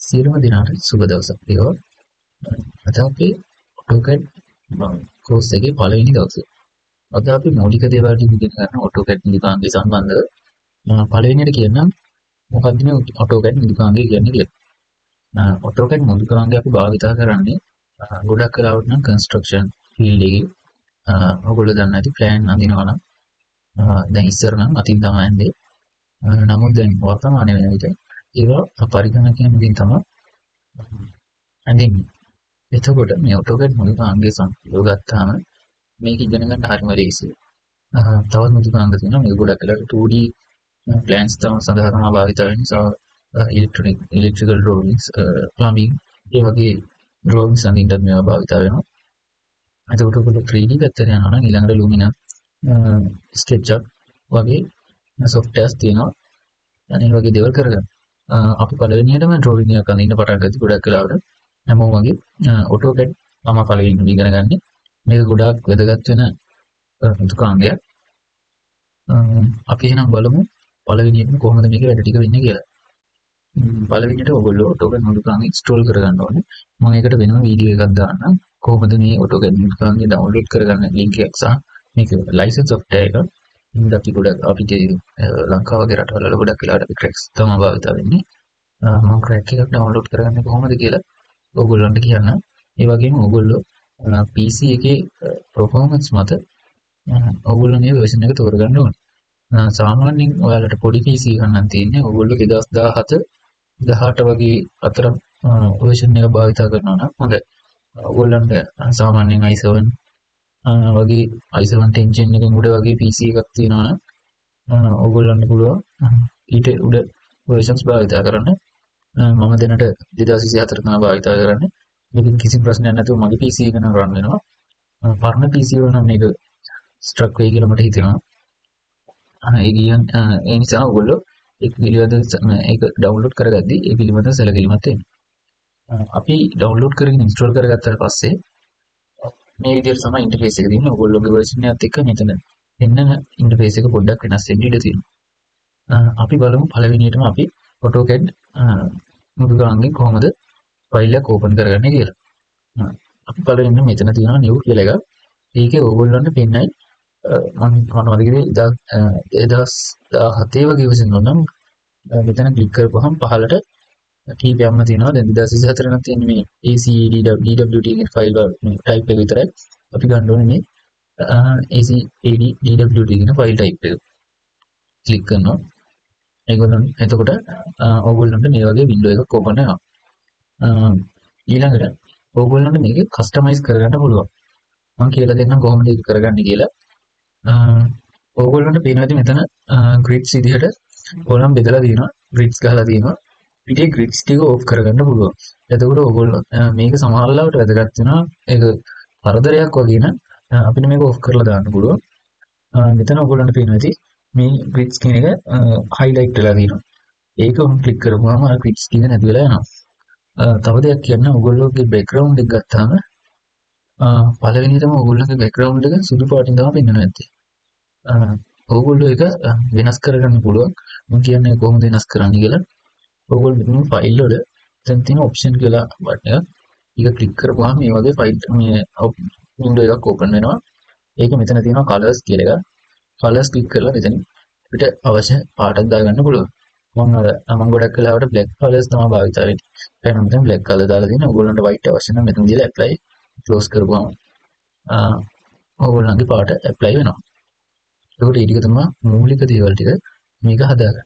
සියලුම දෙනාට සුබ දවසක් වේවා. අද අපි AutoCAD කෝස් එකේ පළවෙනි දවසේ. අද අපි මූලික දේවල් ටික ඉගෙන ගන්න AutoCAD නිලිකාංගය සම්බන්ධව. පළවෙනියට කියන්නම් මොකක්ද මේ AutoCAD නිලිකාංගය කියන්නේ කියලා. AutoCAD නිලිකාංගය අපි භාවිතා කරන්නේ ගොඩක් වෙලාවට නම් කන්ස්ට්‍රක්ෂන් ෆීල්ඩ් එකේ ඔයගොල්ලෝ දන්න ඇති ප්ලෑන් අඳිනවා නම් දැන් ඉස්සර නම් අතින් තමයි ඇඳේ. නමුත් දැන් වර්තමානයේ වෙන විට ඒවා පරිගණකයෙන් තමයි අඳින්නේ. එතකොට මේ AutoCAD නිලිකාංගය සම්පූර්ණව ගත්තාම මේක ඉගෙන ගන්න හරිම ලේසියි. තවත් නිලිකාංග තියෙනවා මේක ගොඩක් වෙලාවට 2D plans සඳහා තමයි භාවිත වෙන්නේ. electrical drawings, plumbing ඒ වගේ drawings අඳින්නත් මේවා භාවිත වෙනවා. එතකොට ඔයගොල්ලෝ 3D පැත්තට යනවා නම් ඊළඟට Lumina, SketchUp වගේ softwares තියෙනවා. අනේ වගේ දේවල් කරගන්න. අපි පළවෙනියටම drawing එකක් අඳින්න පටන් ගත්තී ගොඩක් වෙලාවට හැමෝම වගේ AutoCAD තමයි පළවෙනිම ඉගෙන ගන්න. මේක ගොඩාක් වැදගත් වෙන නිලිකාංගයක්. අපි එහෙනම් බලමු පළවෙනියටම කොහොමද මේක වැඩ ටික වෙන්නේ කියලා. පළවෙනියට ඔයගොල්ලෝ AutoCAD නිලිකාංගය ඉන්ස්ටෝල් කරගන්න ඕනේ. මම ඒකට වෙනම වීඩියෝ එකක් දාන්නම්. කොහොමද මේ AutoCAD නිලිකාංගය ඩවුන්ලෝඩ් කරගන්න ලින්ක් එක සහ මේක ලයිසන්ස් software එක. ඉතින් අපි ගොඩක් අපිට ලංකාව වගේ රටවල ගොඩක් වෙලාවට අපි ක්‍රැක්ස් තමයි භාවිත වෙන්නේ. මම ක්‍රැක් එකක් ඩවුන්ලෝඩ් කරගන්නේ කොහොමද කියලා ඔයගොල්ලන්ට කියන්න. ඒ වගේම ඔයගොල්ලෝ PC එකේ performance මත ඔයගොල්ලෝ මේ version එක තෝරගන්න ඕනේ. සාමාන්‍යයෙන් ඔයාලට පොඩි PC එකක් නම් තියෙන්නේ ඔයගොල්ලෝ 2017 18 වගේ අතර version එක භාවිත කරනවා නම් හොඳයි. ඔයගොල්ලන්ට සාමාන්‍යයෙන් i7 වගේ i7 10 gen එකෙන් උඩ වගේ PC එකක් තියෙනවා නම් ඔයගොල්ලන්ට පුළුවන් ඊට උඩ versions භාවිත කරන්න. මම දැනට 2024 තමයි භාවිත කරන්නේ. මේක කිසි ප්‍රශ්නයක් නැතුව මගේ PC එක නම් run වෙනවා. පරණ PC වල නම් මේක ස්ට්‍රක් වෙයි කියලා මට හිතෙනවා. ඒ නිසා ඔයගොල්ලෝ ඒක ඩවුන්ලෝඩ් කරගද්දී ඒ පිළිබඳව සැලකිලිමත් වෙන්න. අපි ඩවුන්ලෝඩ් කරගෙන ඉන්ස්ටෝල් කරගත්තාට පස්සේ මේ විදිහට තමයි ඉන්ටර්ෆේස් එක දෙන්නේ. ඔයගොල්ලෝගේ version එකත් එක්ක මෙතන එන්න ඉන්ටර්ෆේස් එක පොඩ්ඩක් වෙනස් වෙන්න ඉඩ තියෙනවා. අපි බලමු පළවෙනියටම අපි AutoCAD නිලිකාංගයෙන් කොහොමද ෆයිල් එක ඕපන් කරගන්නේ කියලා. අපි පළවෙනිම මෙතන තියෙනවා new කියලා එකක්. ඒකේ ඔයගොල්ලන්ට පෙන්නයි මම වගේ 2017 වගේ version එක නම් මෙතන ක්ලික් කරපුවහම පහළට කීපයක්ම තියෙනවා. දැන් 2024 නම් තියෙන්නේ මේ ACAD DWT කියන ෆයිල් වල ටයිප් එක විතරයි. අපි ගන්න ඕනේ මේ ACAD DWT කියන ෆයිල් ටයිප් එක. ක්ලික් කරනවා. එතකොට ඕගොල්ලන්ට මේ වගේ වින්ඩෝ එකක් ඕපන් වෙනවා. ඊළඟට ඕගොල්ලන්ට මේක කස්ටමයිස් කරගන්න පුළුවන්. මම කියලා දෙන්නම් කොහොමද ඒක කරගන්නේ කියලා. ඕගොල්ලන්ට පේනවාද මෙතන grids විදිහට ඕනම් බෙදලා තියෙනවා. grids ගහලා තියෙනවා. ඊට grids ටික ඕෆ් කරගන්න පුළුවන්. එතකොට ඕගොල්ලෝ මේක සමහර වෙලාවට වැදගත් වෙනවා. ඒක හතරදරයක් වගේ නම් අපිට මේක ඕෆ් කරලා දාන්න පුළුවන්. මෙතන ඕගොල්ලන්ට පේනවා ඇති මේ grids කියන එක highlight වෙලා තියෙනවා. ඒක ඔහොම ක්ලික් කරපුවම අර grids ටික නැති වෙලා යනවා. තව දෙයක් කියන්න ඔයගොල්ලෝගේ background එක ගත්තාම පළවෙනියටම ඔයගොල්ලෝගේ background එක සුදු පාටින් තමයි පෙන්වන්නේ නැත්තේ. ඔයගොල්ලෝ ඒක වෙනස් කරගන්න පුළුවන්. මම කියන්නේ කොහොමද වෙනස් කරන්නේ කියලා. ඔයගොල්ලෝ මේ ෆයිල් වල දැන් තියෙන option කියලා බටන් එක. ඒක ක්ලික් කරපුවාම මේ වගේ ෆයිල් මේ window එකක් open වෙනවා. ඒක මෙතන තියෙනවා colors කියලා එක. colors ක්ලික් කරලා මෙතන අපිට අවශ්‍ය පාටක් දාගන්න පුළුවන්. මම ගොඩක් වෙලාවට black colors තමයි භාවිත වෙන්නේ. එහෙනම් මෙතන black color දාලා තියෙනවා. ඔයගොල්ලන්ට white අවශ්‍ය නම් මෙතන දීලා apply close කරපුවාම ඔයගොල්ලන්ගේ පාට apply වෙනවා. ඒකට ඊට තමයි මූලික දේවල් ටික මේක හදාගන්න.